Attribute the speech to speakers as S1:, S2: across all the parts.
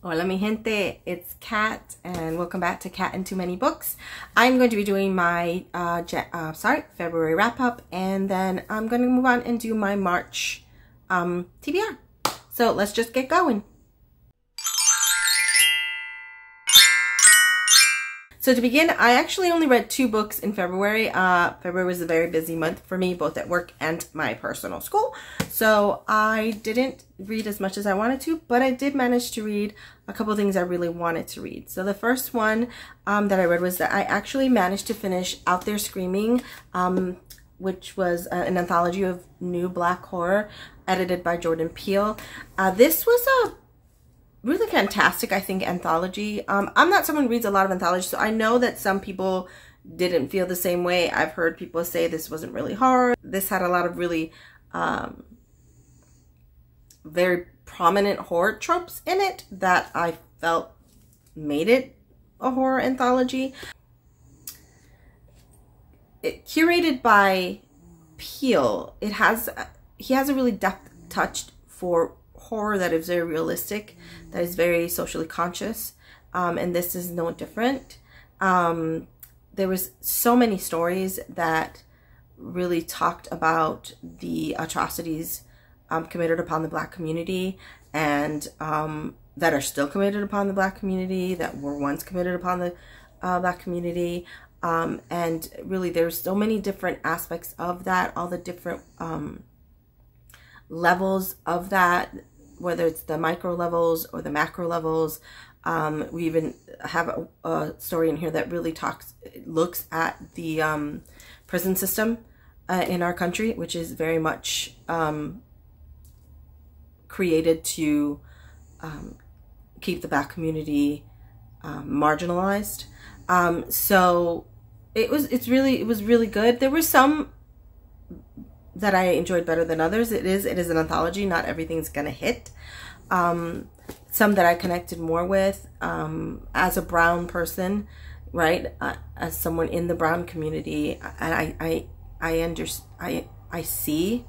S1: Hola mi gente, it's Kat and welcome back to Kat and Too Many Books. I'm going to be doing my February wrap up, and then I'm going to move on and do my March TBR. So let's just get going. So to begin, I actually only read 2 books in February. February was a very busy month for me, both at work and my personal school. So I didn't read as much as I wanted to, but I did manage to read a couple of things I really wanted to read. So the first one that I read was that I actually managed to finish Out There Screaming, which was an anthology of new Black horror edited by Jordan Peele. This was a really fantastic, I think, anthology. I'm not someone who reads a lot of anthologies, so I know that some people didn't feel the same way. I've heard people say this wasn't really horror. This had a lot of really very prominent horror tropes in it that I felt made it a horror anthology. Curated by Peele, he has a really depth touch for horror that is very realistic, that is very socially conscious, and this is no different. There was so many stories that really talked about the atrocities committed upon the Black community, and that are still committed upon the Black community, that were once committed upon the Black community, and really there's so many different aspects of that, all the different levels of that, whether it's the micro levels or the macro levels. We even have a story in here that really looks at the prison system in our country, which is very much created to keep the Black community marginalized. So it was really good. There were some that I enjoyed better than others. It is an anthology. Not everything's gonna hit. Some that I connected more with as a brown person, right? As someone in the brown community, and I see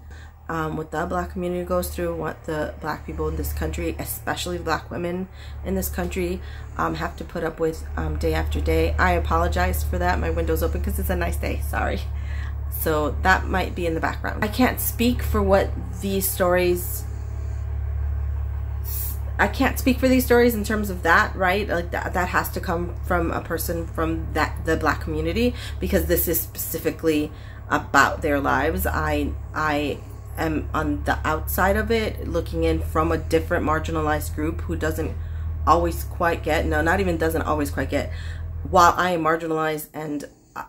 S1: what the Black community goes through, what the Black people in this country, especially Black women in this country, have to put up with day after day. I apologize for that. My window's open because it's a nice day. Sorry. So that might be in the background. I can't speak for what these stories, I can't speak for these stories in terms of that, right? Like that has to come from a person from the Black community, because this is specifically about their lives. I am on the outside of it, looking in from a different marginalized group who doesn't always quite get, no, not even doesn't always quite get, while I am marginalized and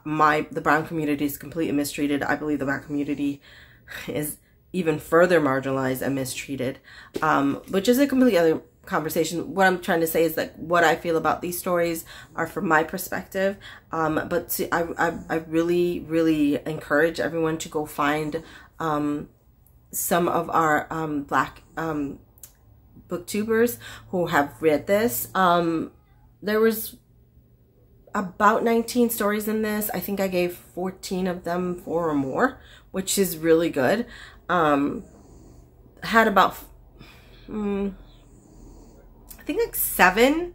S1: the brown community is completely mistreated, I believe the Black community is even further marginalized and mistreated, which is a completely other conversation. What I'm trying to say is that what I feel about these stories are from my perspective, but I really encourage everyone to go find some of our Black booktubers who have read this. There was about 19 stories in this. I think I gave 14 of them 4 or more, which is really good. Had about I think like 7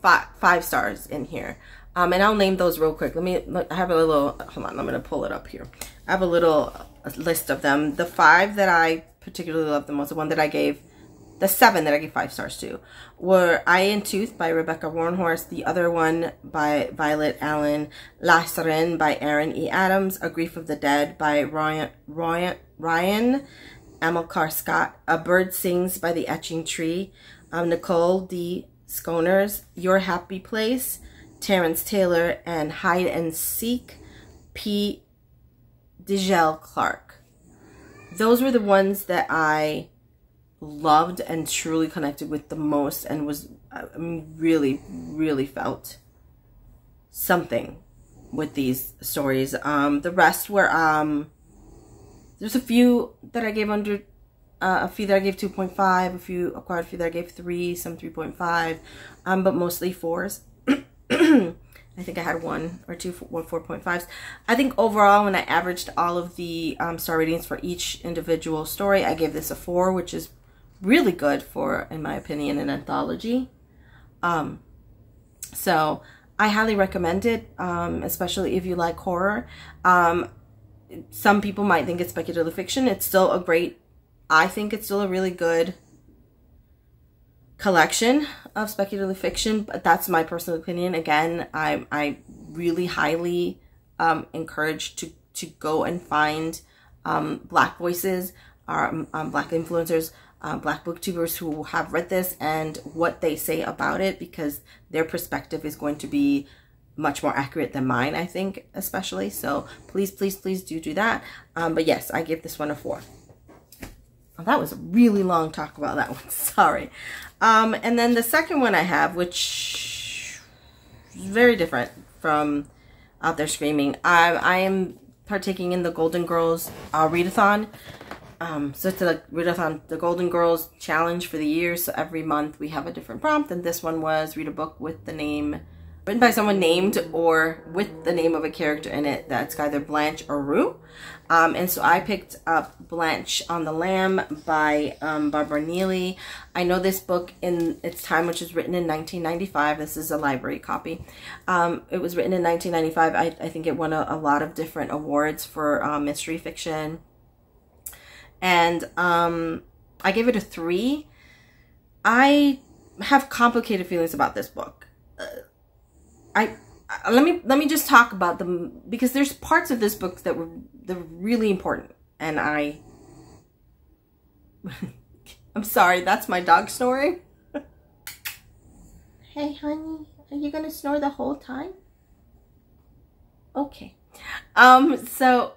S1: 5 stars in here, and I'll name those real quick. I have a little, hold on, I'm gonna pull it up here. I have a little list of them. The 5 that I particularly love the most, the 7 that I gave 5 stars to, were Eye and Tooth by Rebecca Warnhorst, the other one by Violet Allen, La Sirène by Aaron E. Adams, A Grief of the Dead by Ryan Amilcar Scott, A Bird Sings by The Etching Tree, Nicole D. Sconers, Your Happy Place, Terrence Taylor, and Hide and Seek, P. Digel Clark. Those were the ones that I loved and truly connected with the most, and was really felt something with these stories. The rest were there's a few that I gave under a few that I gave 2.5, quite a few that I gave 3, some 3.5, but mostly 4s. I think I had 1 or 2 4.5s. I think overall, when I averaged all of the star ratings for each individual story, I gave this a 4, which is really good for, in my opinion, an anthology. So I highly recommend it, especially if you like horror. Some people might think it's speculative fiction. It's still a great, I think it's still a really good collection of speculative fiction, but that's my personal opinion. Again, I really highly encourage to go and find Black voices, Black influencers, Black booktubers who have read this and what they say about it, because their perspective is going to be much more accurate than mine, I think, especially. So please, please, please do that. But yes, I give this one a 4. Oh, that was a really long talk about that one. Sorry. And then the second one I have, which is very different from Out There Screaming. I am partaking in the Golden Girls readathon. So it's the readathon, the Golden Girls challenge for the year. So every month we have a different prompt, and this one was read a book with the name written by someone named or with the name of a character in it that's either Blanche or Rue. And so I picked up Blanche on the Lam by Barbara Neely. I know this book in its time, which was written in 1995. This is a library copy. It was written in 1995. I think it won a lot of different awards for mystery fiction. And I gave it a 3. I have complicated feelings about this book. Let me just talk about them, because there's parts of this book that were really important, and I'm sorry, that's my dog snoring. Hey honey, are you gonna snore the whole time? Okay. So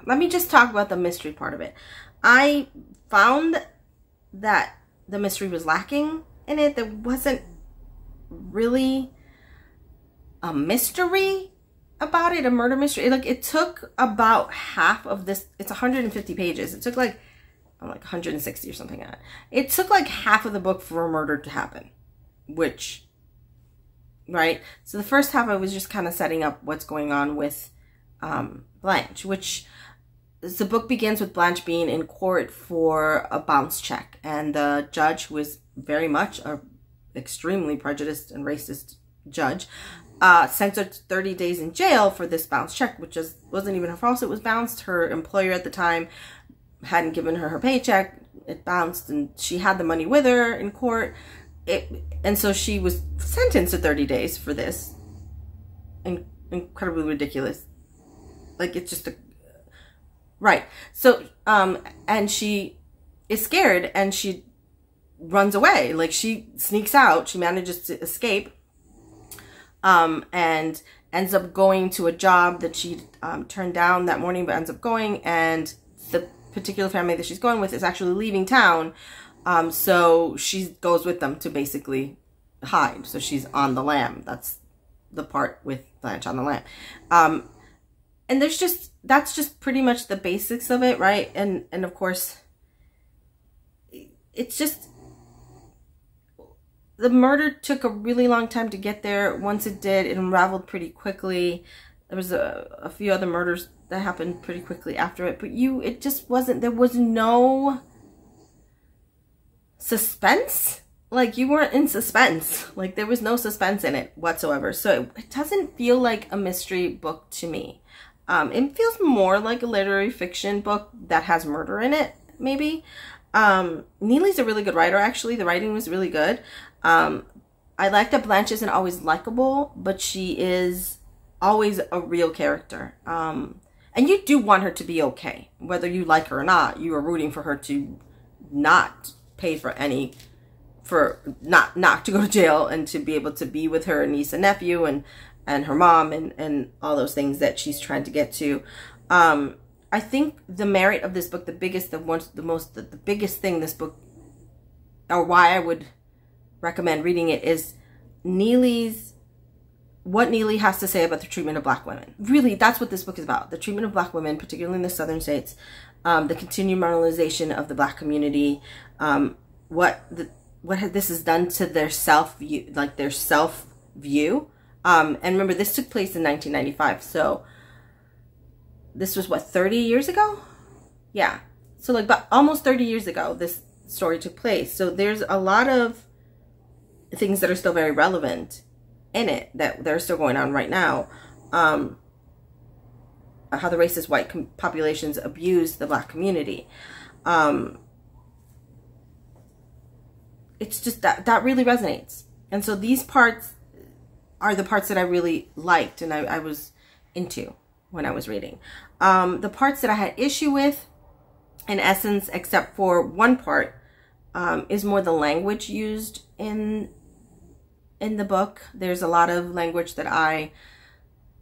S1: let me just talk about the mystery part of it. I found that the mystery was lacking in it. There wasn't really a mystery about it, a murder mystery. Like, it took about half of this. It's 150 pages. It took like 160 or something like that. It took like half of the book for a murder to happen, which, right? So the first half I was just kind of setting up what's going on with Blanche, which the book begins with Blanche being in court for a bounce check, and the judge, who is very much a extremely prejudiced and racist judge, sent her 30 days in jail for this bounce check, which wasn't even her fault. It was bounced. Her employer at the time hadn't given her paycheck. It bounced, and she had the money with her in court. And so she was sentenced to 30 days for this. Incredibly ridiculous. Like, it's just right. So, and she is scared, and she runs away. Like, she sneaks out. She manages to escape. And ends up going to a job that she turned down that morning, but ends up going, and the particular family that she's going with is actually leaving town. So she goes with them to basically hide. So she's on the lam. That's the part with Blanche on the lam. And that's just pretty much the basics of it, right? And of course, it's just, the murder took a really long time to get there. Once it did, it unraveled pretty quickly. There was a few other murders that happened pretty quickly after it. But it just wasn't, there was no suspense. Like, you weren't in suspense. Like, there was no suspense in it whatsoever. So it doesn't feel like a mystery book to me. It feels more like a literary fiction book that has murder in it, maybe. Neely's a really good writer, actually. The writing was really good. I like that Blanche isn't always likable, but she is always a real character. And you do want her to be okay. Whether you like her or not, you are rooting for her to not pay for not to go to jail, and to be able to be with her niece and nephew and her mom and all those things that she's trying to get to. I think the merit of this book, the biggest thing this book, or why I would recommend reading it, is what Neely has to say about the treatment of Black women. Really, that's what this book is about. The treatment of Black women, particularly in the southern states, the continued marginalization of the Black community, what this has done to their self-view, like their self-view. And remember, this took place in 1995, so this was what, 30 years ago? Yeah. So like, but almost 30 years ago, this story took place. So there's a lot of things that are still very relevant in it, that they're still going on right now. How the racist white populations abuse the Black community. It's just that really resonates. And so these parts are the parts that I really liked and I was into when I was reading. The parts that I had issue with, in essence, except for one part, is more the language used in the book. There's a lot of language that I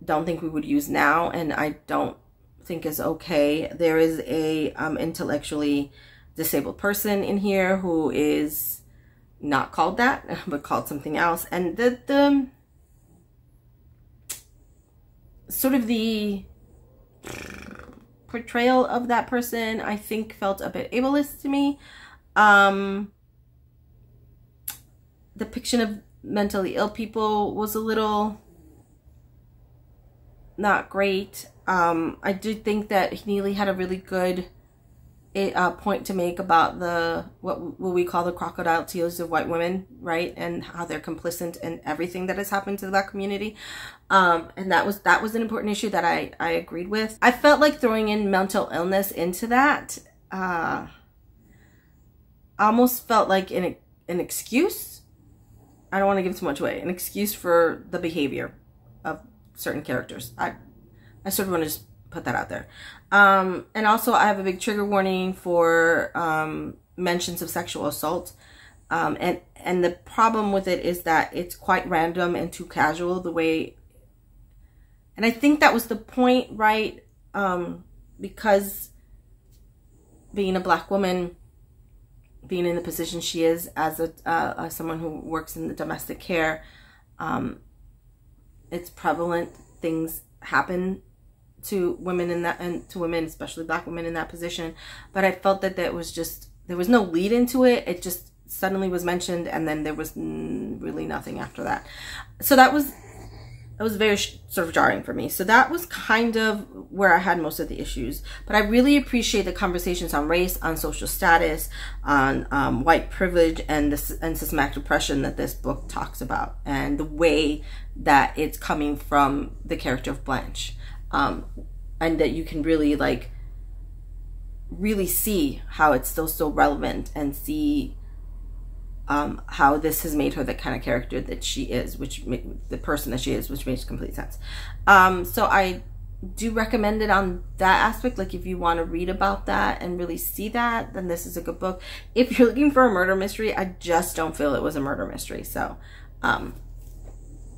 S1: don't think we would use now, and I don't think is okay. There is a intellectually disabled person in here who is not called that, but called something else, and the sort of the portrayal of that person, I think, felt a bit ableist to me. Depiction of mentally ill people was a little not great. I do think that Neely had a really good point to make about the what we call the crocodile tears of white women, right? And how they're complicit in everything that has happened to the Black community. And that was an important issue that I agreed with. I felt like throwing in mental illness into that almost felt like an excuse. I don't want to give too much away. An excuse for the behavior of certain characters. I sort of want to just put that out there. And also I have a big trigger warning for mentions of sexual assault. And the problem with it is that it's quite random and too casual the way, and I think that was the point, right? Because being a Black woman, being in the position she is as someone who works in the domestic care, it's prevalent. Things happen to women in that, and to women, especially Black women in that position. But I felt that there was no lead into it. It just suddenly was mentioned, and then there was really nothing after that. So that was very sort of jarring for me. So that was kind of where I had most of the issues. But I really appreciate the conversations on race, on social status, on white privilege, and systematic oppression that this book talks about, and the way that it's coming from the character of Blanche. And that you can really see how it's still relevant, and see how this has made her the kind of character that she is, the person that she is, which makes complete sense. So I do recommend it on that aspect. Like, if you want to read about that and really see that, then this is a good book. If you're looking for a murder mystery, I just don't feel it was a murder mystery. So,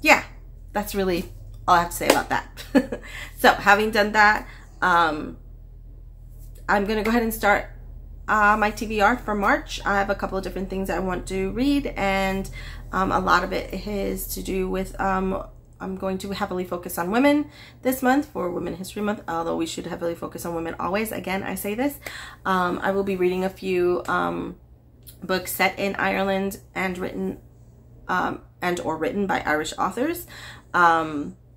S1: yeah, that's really all I have to say about that. So having done that, I'm going to go ahead and start my TBR for March. I have a couple of different things I want to read, and a lot of it is to do with, I'm going to heavily focus on women this month for Women History Month, although we should heavily focus on women always. Again, I say this. I will be reading a few books set in Ireland and written or written by Irish authors.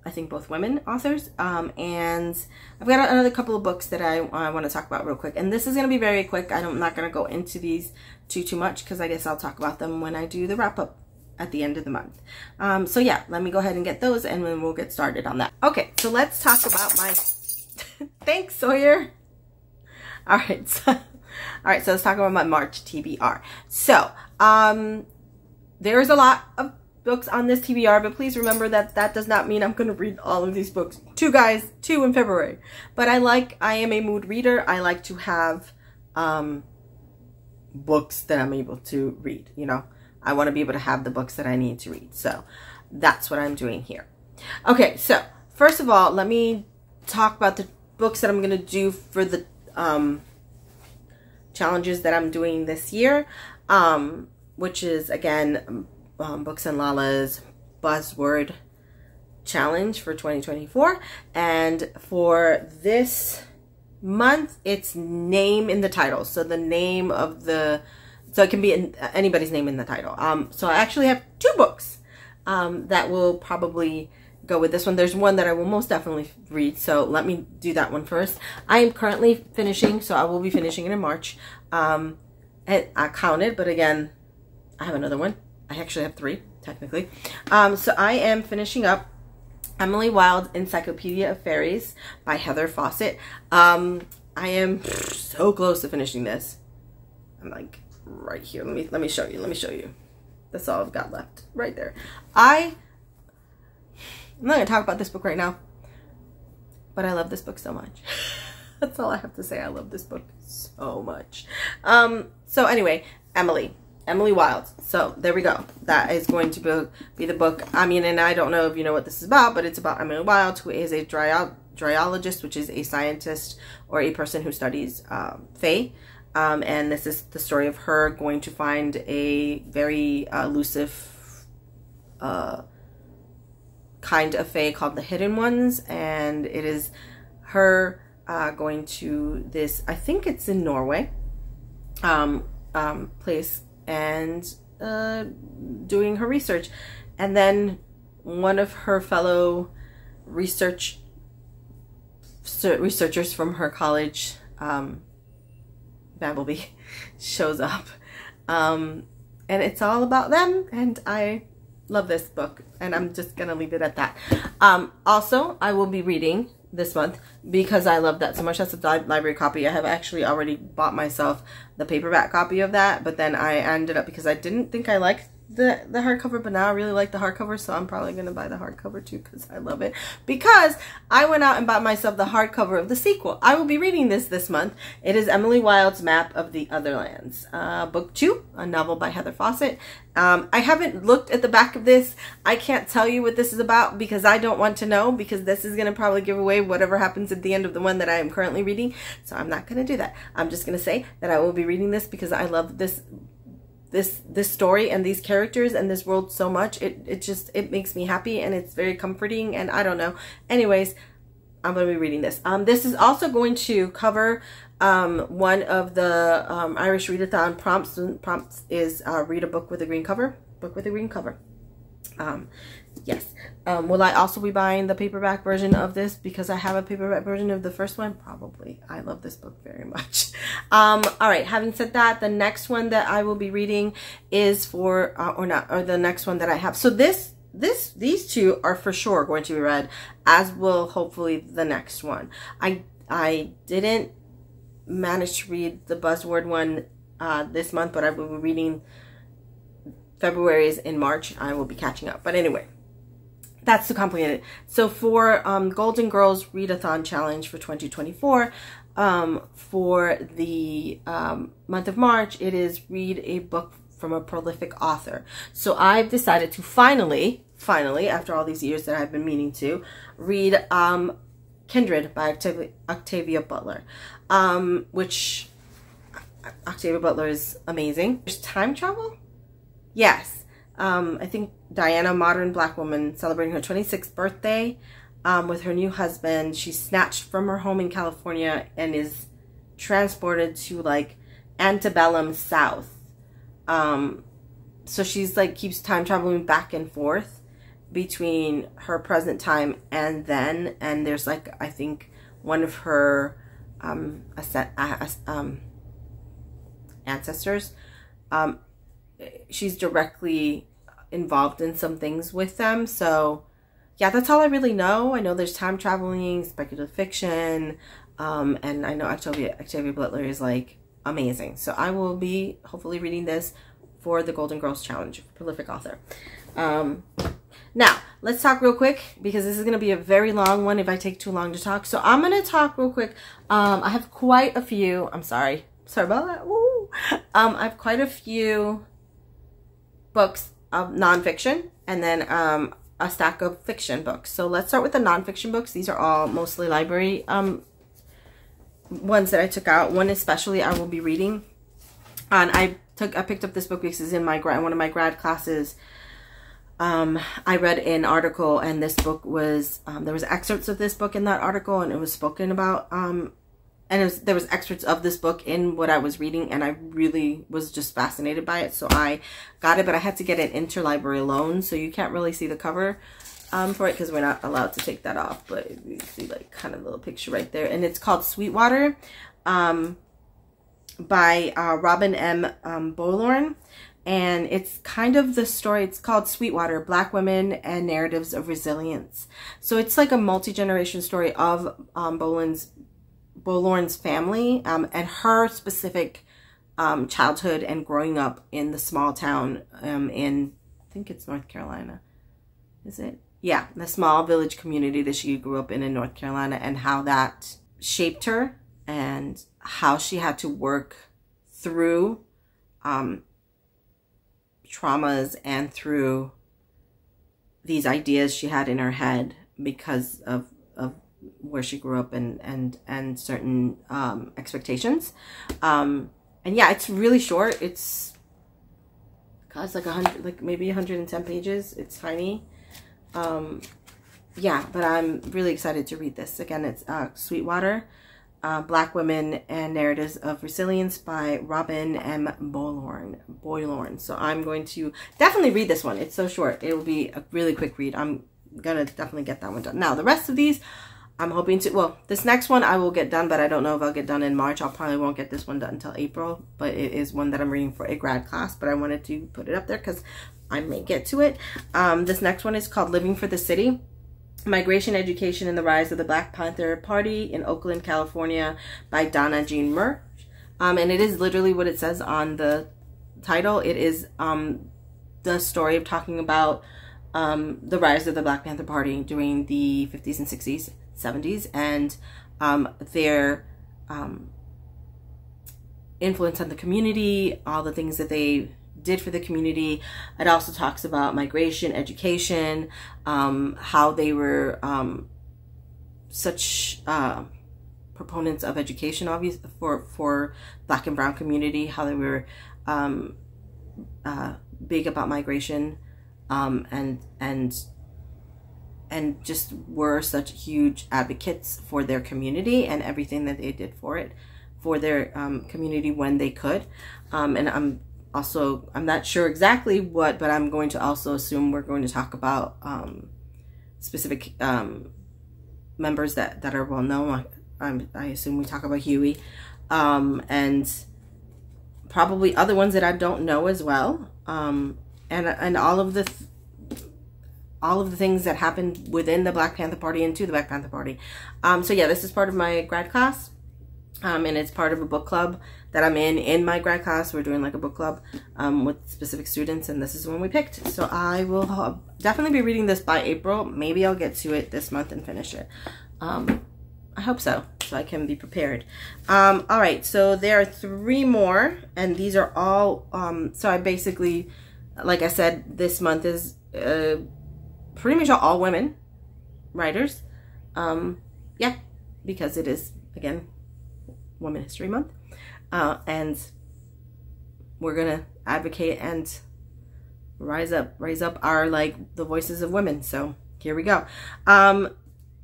S1: I think both women authors, and I've got another couple of books that I want to talk about real quick, and this is going to be very quick. I'm not going to go into these too much, because I guess I'll talk about them when I do the wrap up at the end of the month. So yeah, let me go ahead and get those, and then we'll get started on that. Okay, so let's talk about my thanks, Sawyer. All right, so let's talk about my March TBR. So there is a lot of books on this TBR, but please remember that that does not mean I'm going to read all of these books. Two in February. But I am a mood reader. I like to have books that I'm able to read, you know. I want to be able to have the books that I need to read. So that's what I'm doing here. Okay, so first of all, let me talk about the books that I'm going to do for the challenges that I'm doing this year, which is, again, Books and Lala's Buzzword Challenge for 2024. And for this month, it's name in the title. So the name of so it can be anybody's name in the title. So I actually have two books that will probably go with this one. There's one that I will most definitely read, so let me do that one first. I am currently finishing, so I will be finishing it in March. And I counted, but again, I have another one I actually have 3 technically. So I am finishing up Emily Wilde's Encyclopedia of Fairies by Heather Fawcett. I am so close to finishing this. I'm like right here. Let me show you. Let me show you. That's all I've got left right there. I'm not gonna talk about this book right now, but I love this book so much. That's all I have to say. I love this book so much. So anyway, Emily Wilde. So there we go. That is going to be the book. I mean, and I don't know if you know what this is about, but it's about Emily Wilde, who is a dryologist, which is a scientist or a person who studies fae. And this is the story of her going to find a very elusive kind of fae called the Hidden Ones, and it is her going to this, I think it's in Norway, place, and doing her research. And then one of her fellow researchers from her college, Bumblebee, shows up, and it's all about them, and I love this book, and I'm just gonna leave it at that. Also, I will be reading this month, because I love that so much. That's a library copy. I have actually already bought myself the paperback copy of that, but then I ended up, because I didn't think I liked the hardcover, but now I really like the hardcover, so I'm probably going to buy the hardcover too, because I love it. Because I went out and bought myself the hardcover of the sequel. I will be reading this month. It is Emily Wilde's Map of the Other Lands, book 2, a novel by Heather Fawcett. I haven't looked at the back of this. I can't tell you what this is about, because I don't want to know, because this is going to probably give away whatever happens at the end of the one that I am currently reading. So I'm not going to do that. I'm just going to say that I will be reading this because I love this story and these characters and this world so much. It makes me happy, and it's very comforting, and I don't know. Anyways, I'm going to be reading this. This is also going to cover one of the Irish Readathon prompts. Prompts is read a book with a green cover. Book with a green cover. Yes. Will I also be buying the paperback version of this because I have a paperback version of the first one? Probably. I love this book very much. All right. Having said that, the next one that I will be reading is for, or the next one that I have. So these 2 are for sure going to be read, as will hopefully the next one. I didn't manage to read the Buzzword one this month, but I will be reading February's in March. I will be catching up. But anyway, that's too complicated. So for Golden Girls Readathon Challenge for 2024, for the month of March, it is read a book from a prolific author. So I've decided to finally, after all these years that I've been meaning to, read Kindred by Octavia Butler, which Octavia Butler is amazing. There's time travel? Yes. I think Diana, modern black woman, celebrating her 26th birthday with her new husband. She's snatched from her home in California and is transported to like antebellum South. So she's like keeps time traveling back and forth between her present time and then, and there's like, I think one of her ancestors, she's directly involved in some things with them. So yeah, that's all I really know. I know there's time traveling, speculative fiction, and I know Octavia Butler is like amazing. So I will be hopefully reading this for the Golden Girls Challenge, prolific author. Now let's talk real quick, because this is going to be a very long one if I take too long to talk. So I'm going to talk real quick. I have quite a few, I'm sorry about that. Woo. I have quite a few books of nonfiction, and then a stack of fiction books. So let's start with the nonfiction books. These are all mostly library ones that I took out. One especially I will be reading, and I picked up this book because it's in one of my grad classes. I read an article, and this book was there was excerpts of this book in that article, and it was spoken about, and there was excerpts of this book in what I was reading, and I really was just fascinated by it. So I got it, but I had to get an interlibrary loan, so you can't really see the cover for it because we're not allowed to take that off. But you see like kind of a little picture right there, and it's called Sweetwater by Robin M. Bowlorn. And it's kind of the story, it's called Sweetwater, Black Women and Narratives of Resilience. So it's like a multi-generation story of Bolorn's family and her specific childhood and growing up in the small town in, I think it's North Carolina. Is it? Yeah, the small village community that she grew up in North Carolina, and how that shaped her and how she had to work through traumas and through these ideas she had in her head because of where she grew up and certain expectations. And yeah, it's really short. It's, God, it's like 100, like maybe 110 pages. It's tiny. Yeah, but I'm really excited to read this. Again, it's Sweetwater, Black Women and Narratives of Resilience by Robin M. Boylorn. So I'm going to definitely read this one. It's so short. It will be a really quick read. I'm going to definitely get that one done. Now, the rest of these, I'm hoping to, well, this next one I will get done, but I don't know if I'll get done in March. I'll probably won't get this one done until April, but it is one that I'm reading for a grad class, but I wanted to put it up there because I may get to it. This next one is called Living for the City, Migration, Education, and the Rise of the Black Panther Party in Oakland, California by Donna Jean Murch. And it is literally what it says on the title. It is the story of talking about the rise of the Black Panther Party during the 50s and 60s, 70s, and their influence on the community, all the things that they did for the community. It also talks about migration, education, how they were such proponents of education, obviously, for Black and brown community, how they were big about migration, and just were such huge advocates for their community and everything that they did for it, for their community when they could. And I'm not sure exactly what, but I'm going to also assume we're going to talk about specific members that are well known. I assume we talk about Huey, and probably other ones that I don't know as well, and all of the things that happened within the Black Panther Party and to the Black Panther Party. So yeah, this is part of my grad class, and it's part of a book club that I'm in my grad class. We're doing like a book club with specific students, and this is one we picked. So I will definitely be reading this by April. Maybe I'll get to it this month and finish it. I hope so I can be prepared. All right, so there are 3 more, and these are all, so I basically, like I said, this month is pretty much all women writers. Yeah, because it is, again, Women History Month. And we're gonna advocate and raise up our, like, the voices of women. So here we go.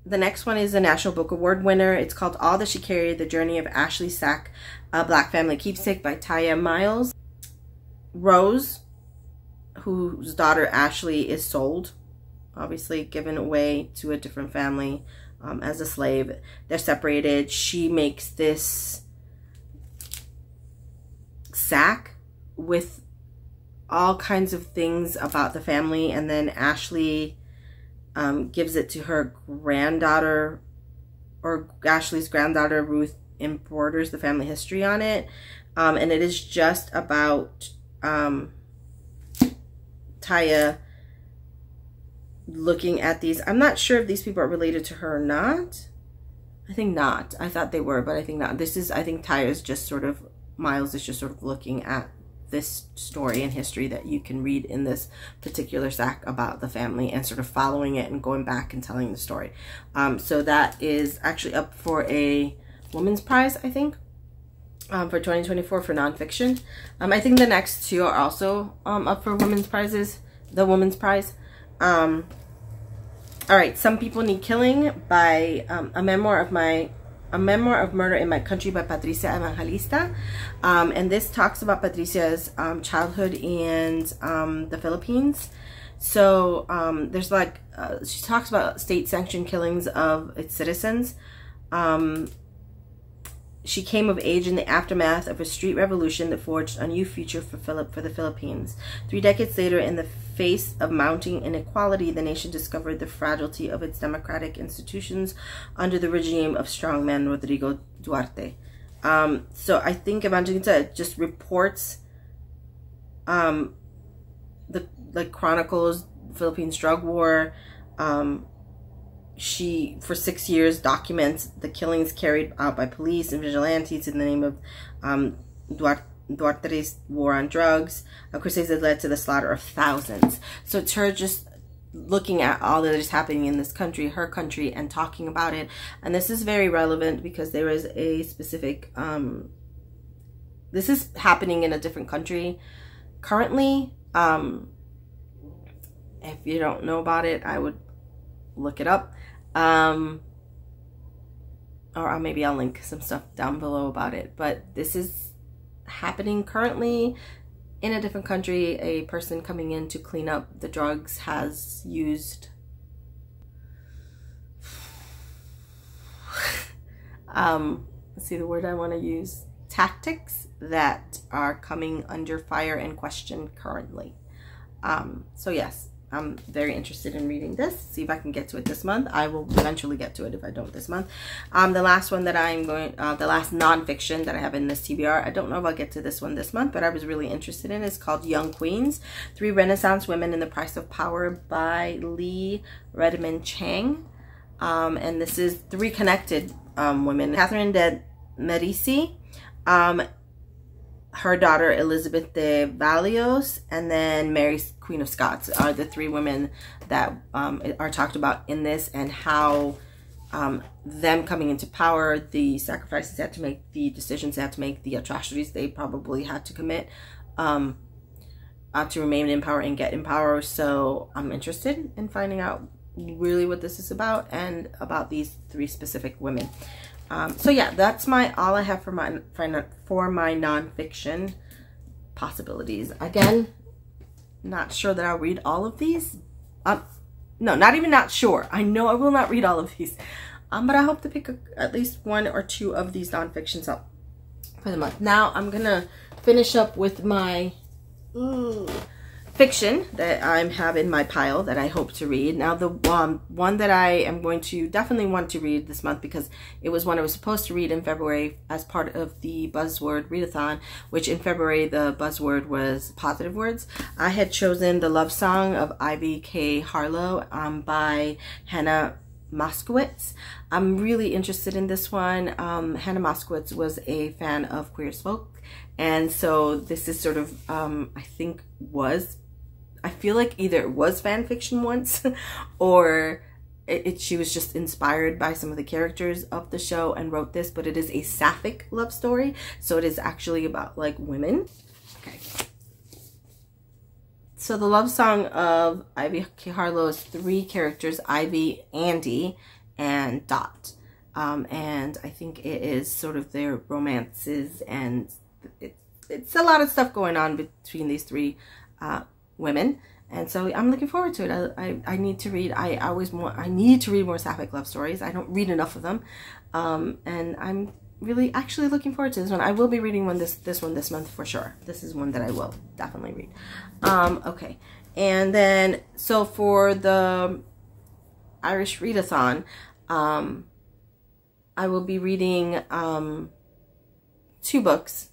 S1: The next one is a National Book Award winner. It's called All That She Carried, The Journey of Ashley Sack, A Black Family Keepsake by Taya Miles. Rose, whose daughter Ashley is sold, obviously given away to a different family as a slave. They're separated. She makes this sack with all kinds of things about the family, and then Ashley gives it to her granddaughter, or Ashley's granddaughter Ruth embroiders the family history on it, and it is just about Taya looking at these. I'm not sure if these people are related to her or not. I think not. I thought they were, but I think not. This is, I think Taya's just sort of, Miles is just sort of looking at this story and history that you can read in this particular sack about the family, and sort of following it and going back and telling the story. So that is actually up for a Women's Prize, I think, for 2024 for nonfiction. I think the next 2 are also up for women's prizes, the Women's Prize. All right, Some People Need Killing by a memoir of murder in my country by Patricia Evangelista, and this talks about Patricia's childhood and the Philippines. So there's like she talks about state-sanctioned killings of its citizens, She came of age in the aftermath of a street revolution that forged a new future for the Philippines. 3 decades later, in the face of mounting inequality, the nation discovered the fragility of its democratic institutions under the regime of strongman Rodrigo Duarte. So I think Evangelista just reports the chronicles Philippines drug war. She, for 6 years, documents the killings carried out by police and vigilantes in the name of Duarte's war on drugs. Crusades that led to the slaughter of thousands. So it's her just looking at all that is happening in this country, her country, and talking about it. And this is very relevant because there is a specific, this is happening in a different country currently. If you don't know about it, I would look it up. Or maybe I'll link some stuff down below about it. But this is happening currently in a different country. A person coming in to clean up the drugs has used let's see the word I want to use, tactics that are coming under fire and question currently. So yes, I'm very interested in reading this. See if I can get to it this month. I will eventually get to it if I don't this month. The last one that I'm going, the last nonfiction that I have in this TBR, I don't know if I'll get to this one this month, but I was really interested in, is called Young Queens, 3 Renaissance Women in the Price of Power by Lee Redmond Chang. And this is 3 connected women. Catherine de Medici, her daughter Elizabeth de Valios, and then Mary, Queen of Scots, are the 3 women that are talked about in this, and how them coming into power, the sacrifices they had to make, the decisions they had to make, the atrocities they probably had to commit to remain in power and get in power. So I'm interested in finding out really what this is about, and about these 3 specific women. So yeah, that's all I have for my nonfiction possibilities. Again, not sure that I'll read all of these. No, not even not sure. I know I will not read all of these. But I hope to pick at least 1 or 2 of these nonfictions up for the month. Now I'm gonna finish up with my fiction that I have in my pile that I hope to read. Now the one that I am going to definitely want to read this month, because it was one I was supposed to read in February as part of the Buzzword Readathon, which in February the buzzword was positive words. I had chosen The Love Song of Ivy K. Harlow by Hannah Moskowitz. I'm really interested in this one. Hannah Moskowitz was a fan of Queer as Folk, and so this is sort of I feel like either it was fan fiction once, or she was just inspired by some of the characters of the show and wrote this. But it is a sapphic love story, so it is actually about like women. Okay. So The Love Song of Ivy K. Harlow's 3 characters, Ivy, Andy, and Dot. And I think it is sort of their romances, and it's a lot of stuff going on between these 3 women, and so I'm looking forward to it. I need to read. I need to read more sapphic love stories. I don't read enough of them, and I'm really actually looking forward to this one. I will be reading this one this month for sure. This is one that I will definitely read. Okay, and then so for the Irish Readathon, I will be reading 2 books.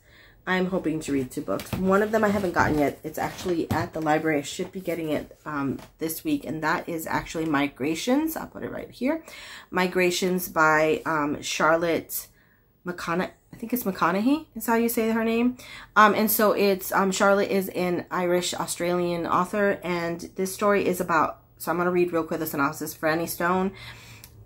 S1: I'm hoping to read 2 books. One of them I haven't gotten yet. It's actually at the library. I should be getting it this week, and that is actually Migrations. I'll put it right here. Migrations by Charlotte McConaughey. I think it's McConaughey is how you say her name. And so it's Charlotte is an Irish-Australian author, and this story is about, so I'm going to read real quick the synopsis. Franny Stone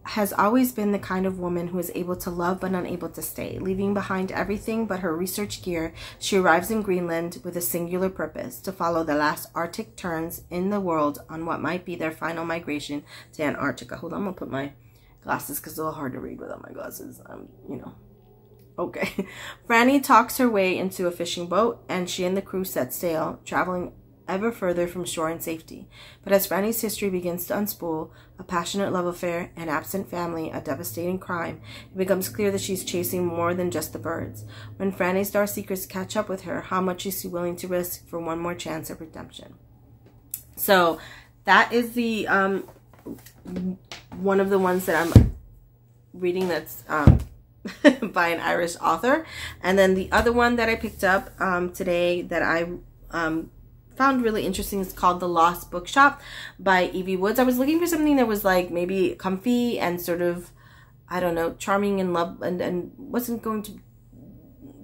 S1: has always been the kind of woman who is able to love but unable to stay. Leaving behind everything but her research gear, she arrives in Greenland with a singular purpose: to follow the last Arctic terns in the world on what might be their final migration to Antarctica. Hold on, I'm gonna put my glasses because it's a little hard to read without my glasses. You know. Okay. Franny talks her way into a fishing boat, and she and the crew set sail, traveling ever further from shore and safety. But as Franny's history begins to unspool, a passionate love affair, an absent family, a devastating crime, it becomes clear that she's chasing more than just the birds. When Franny's dark secrets catch up with her, how much is she willing to risk for one more chance at redemption? So that is the one of the ones that I'm reading that's by an Irish author. And then the other one that I picked up today that I found really interesting is called The Lost Bookshop by Evie Woods. I was looking for something that was like maybe comfy and sort of, I don't know, charming and love, and wasn't going to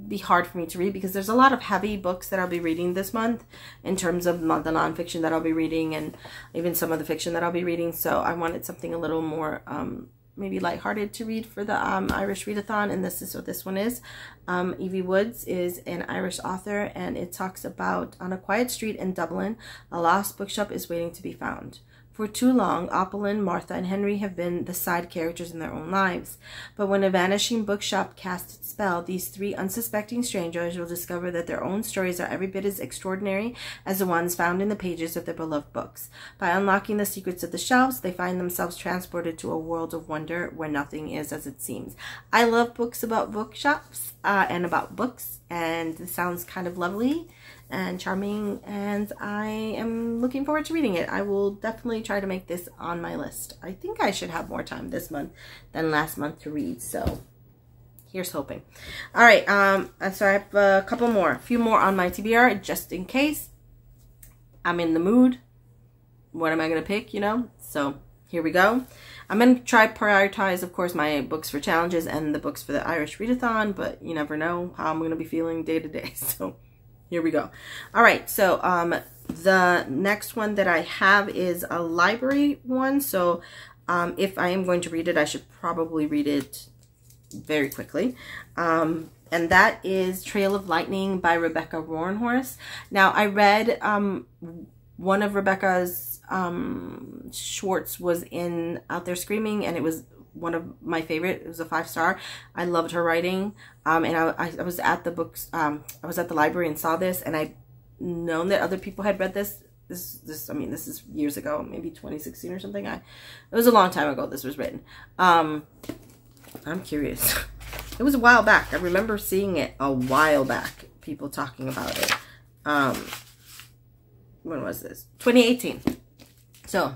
S1: be hard for me to read, because there's a lot of heavy books that I'll be reading this month in terms of the nonfiction that I'll be reading and even some of the fiction that I'll be reading. So I wanted something a little more maybe lighthearted to read for the Irish Readathon, and this is what this one is. Evie Woods is an Irish author, and it talks about on a quiet street in Dublin, a lost bookshop is waiting to be found. For too long, Opalyn, Martha, and Henry have been the side characters in their own lives. But when a vanishing bookshop casts its spell, these three unsuspecting strangers will discover that their own stories are every bit as extraordinary as the ones found in the pages of their beloved books. By unlocking the secrets of the shelves, they find themselves transported to a world of wonder where nothing is as it seems. I love books about bookshops and about books, and this sounds kind of lovely and charming, and I am looking forward to reading it. I will definitely try to make this on my list. I think I should have more time this month than last month to read, so here's hoping. All right, so I have a few more on my TBR, just in case I'm in the mood. What am I gonna pick, you know? So here we go. I'm gonna try prioritize, of course, my books for challenges and the books for the Irish Readathon, but you never know how I'm gonna be feeling day to day, so here we go. All right, so the next one that I have is a library one. So if I am going to read it, I should probably read it very quickly. And that is Trail of Lightning by Rebecca Roanhorse. Now, I read one of Rebecca's shorts was in Out There Screaming, and it was one of my favorite. It was a 5-star. I loved her writing. And I was at the books, I was at the library and saw this, and I'd known that other people had read this. I mean, this is years ago, maybe 2016 or something. It was a long time ago this was written. I'm curious. It was a while back. I remember seeing it a while back, people talking about it. When was this? 2018. So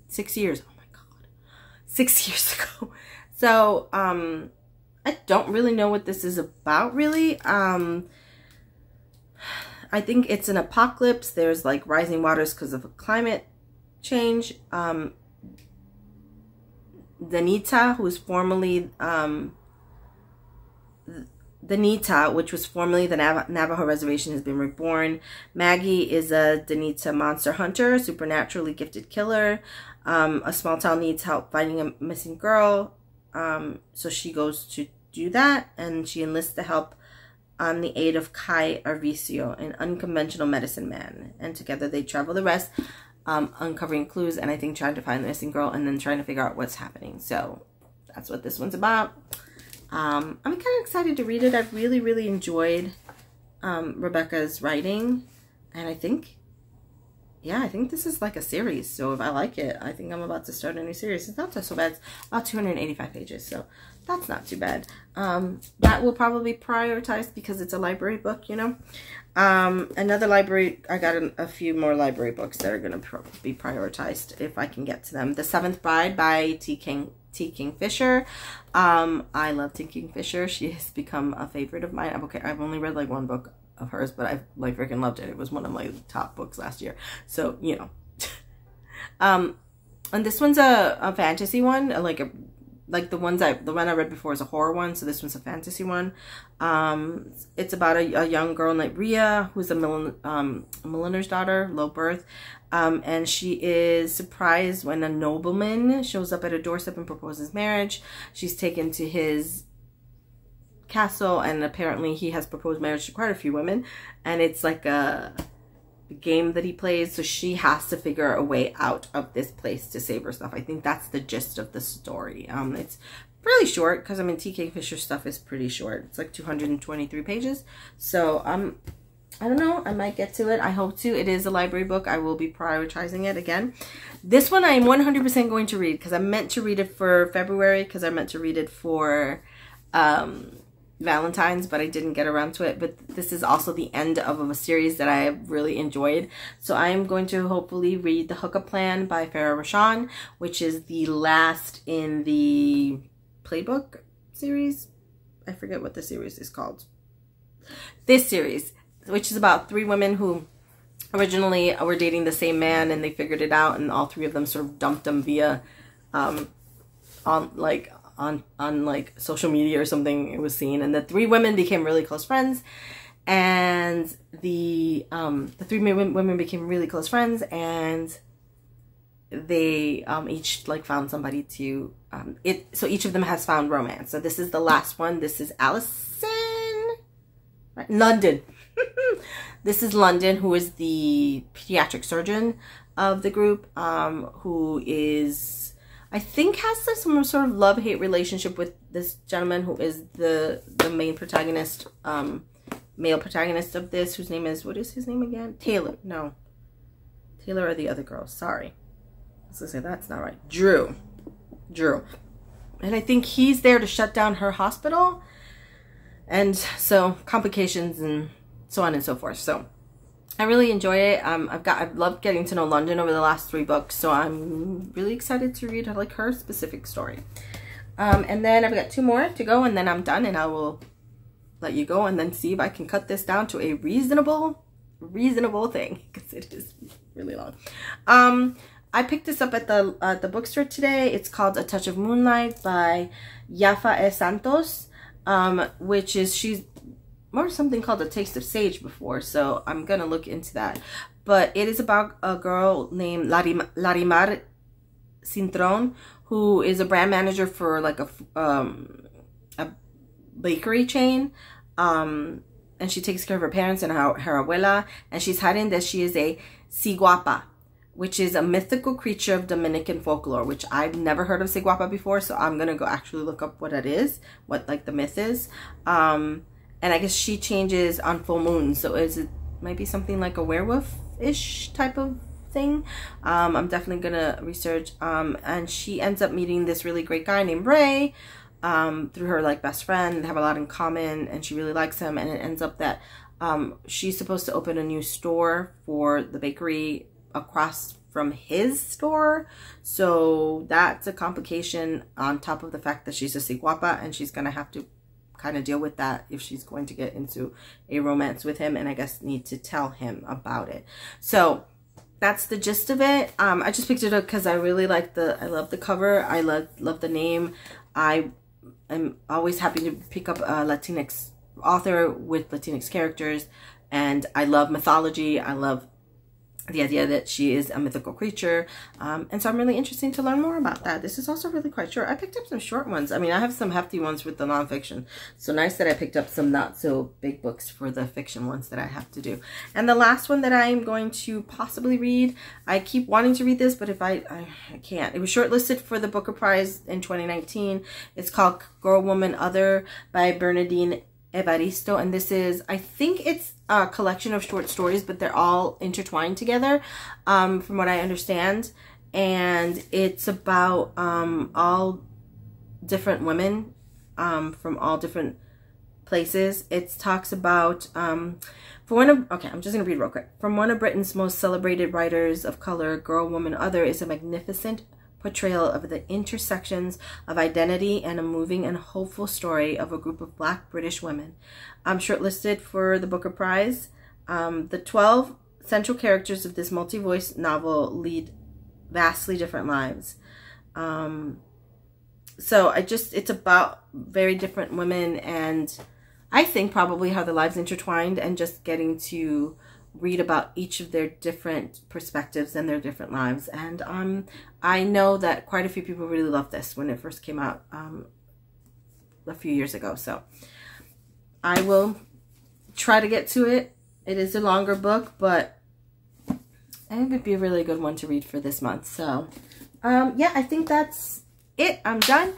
S1: 6 years. 6 years ago. So, I don't really know what this is about, really. I think it's an apocalypse. There's like rising waters because of a climate change. Danita, who's formerly, Danita, which was formerly the Navajo Reservation, has been reborn. Maggie is a Danita monster hunter, supernaturally gifted killer. A small town needs help finding a missing girl, so she goes to do that, and she enlists the help on the aid of Kai Arvicio, an unconventional medicine man, and together they travel the rest, uncovering clues, and I think trying to find the missing girl, and then trying to figure out what's happening. So that's what this one's about. I'm kind of excited to read it. I've really enjoyed Rebecca's writing, and I think this is like a series. So if I like it, I think I'm about to start a new series. It's not so bad. It's about 285 pages, so that's not too bad. That will probably be prioritized because it's a library book, you know. Another library, I got a few more library books that are going to be prioritized if I can get to them. The Seventh Bride by T. Kingfisher. I love T. Kingfisher. She has become a favorite of mine. I've only read like one book of hers, but I've like freaking loved it. It was one of my top books last year. So, you know. And this one's a fantasy one, like the one I read before is a horror one, so this one's a fantasy one. It's about a young girl named Rhea, who's a milliner's daughter, low birth, and she is surprised when a nobleman shows up at her doorstep and proposes marriage. She's taken to his castle, and apparently he has proposed marriage to quite a few women, and it's like a game that he plays, so she has to figure a way out of this place to save herself. I think that's the gist of the story. It's really short because I mean T.K. Fisher stuff is pretty short. It's like 223 pages, so I don't know. I might get to it. I hope to. It is a library book. I will be prioritizing it again. This one I am 100% going to read because I meant to read it for February because I meant to read it for Valentine's, but I didn't get around to it. But this is also the end of a series that I have really enjoyed. So I am going to hopefully read The Hookup Plan by Farah Rashan, which is the last in the Playbook series. I forget what the series is called. This series, which is about 3 women who originally were dating the same man and they figured it out, and all 3 of them sort of dumped them via on social media or something. It was seen, and the 3 women became really close friends, and the 3 women became really close friends, and they each like found somebody to so each of them has found romance. So this is the last one. This is Allison, right? London. This is London, who is the pediatric surgeon of the group, who is, I think, has some sort of love-hate relationship with this gentleman who is the main protagonist, male protagonist of this, whose name is, what is his name again? Taylor. No. Taylor or the other girl. Sorry. I was going to say, that's not right. Drew. And I think he's there to shut down her hospital. And so complications and so on and so forth. So I really enjoy it. I've loved getting to know London over the last 3 books, so I'm really excited to read like her specific story. And then I've got 2 more to go, and then I'm done, and I will let you go and then see if I can cut this down to a reasonable thing, because it is really long. I picked this up at the bookstore today. It's called A Touch of Moonlight by Yafa E. Santos, which is, she's or something called A Taste of Sage before, so I'm gonna look into that. But it is about a girl named Larimar Cintron, who is a brand manager for like a bakery chain, and she takes care of her parents and her abuela, and she's hiding that she is a ciguapa, which is a mythical creature of Dominican folklore, which I've never heard of ciguapa before, so I'm gonna go actually look up what it is, what like the myth is. And I guess she changes on full moon, so it might be something like a werewolf-ish type of thing. I'm definitely gonna research. And she ends up meeting this really great guy named Ray through her like best friend. They have a lot in common, and she really likes him. And it ends up that she's supposed to open a new store for the bakery across from his store. So that's a complication on top of the fact that she's a ciguapa, and she's gonna have to kind of deal with that if she's going to get into a romance with him, and I guess need to tell him about it. So that's the gist of it. I just picked it up because I really like I love the cover. I love the name. I am always happy to pick up a Latinx author with Latinx characters, and I love mythology. I love the idea that she is a mythical creature, and so I'm really interested to learn more about that. This is also really quite short. I picked up some short ones. I mean, I have some hefty ones with the nonfiction, so nice that I picked up some not so big books for the fiction ones that I have to do. And the last one that I'm going to possibly read, I keep wanting to read this, but if I can't. It was shortlisted for the Booker Prize in 2019. It's called Girl, Woman, Other by Bernardine Evaristo, and this is, I think it's a collection of short stories, but they're all intertwined together, from what I understand. And it's about all different women from all different places. It talks about I'm just gonna read real quick. From one of Britain's most celebrated writers of color, Girl, Woman, Other is a magnificent portrayal of the intersections of identity and a moving and hopeful story of a group of Black British women. Shortlisted for the Booker Prize. The 12 central characters of this multi-voice novel lead vastly different lives. So it's about very different women, and I think probably how their lives intertwined, and just getting to read about each of their different perspectives and their different lives. And I know that quite a few people really loved this when it first came out a few years ago. So I will try to get to it. It is a longer book, but it would be a really good one to read for this month. So yeah, I think that's it. I'm done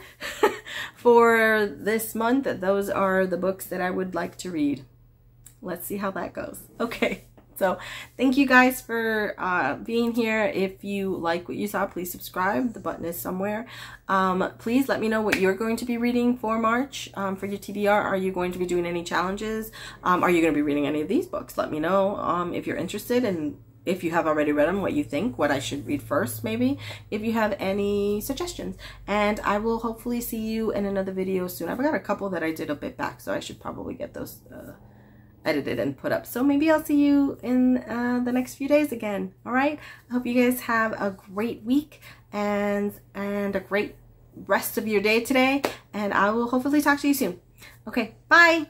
S1: for this month. Those are the books that I would like to read. Let's see how that goes. Okay. So thank you guys for being here. If you like what you saw, please subscribe. The button is somewhere. Please let me know what you're going to be reading for March for your TBR. Are you going to be doing any challenges? Are you going to be reading any of these books? Let me know if you're interested, and if you have already read them, what you think, what I should read first, maybe, if you have any suggestions. And I will hopefully see you in another video soon. I've got a couple that I did a bit back, so I should probably get those edited and put up. So maybe I'll see you in the next few days again. All right. I hope you guys have a great week and a great rest of your day today. And I will hopefully talk to you soon. Okay. Bye.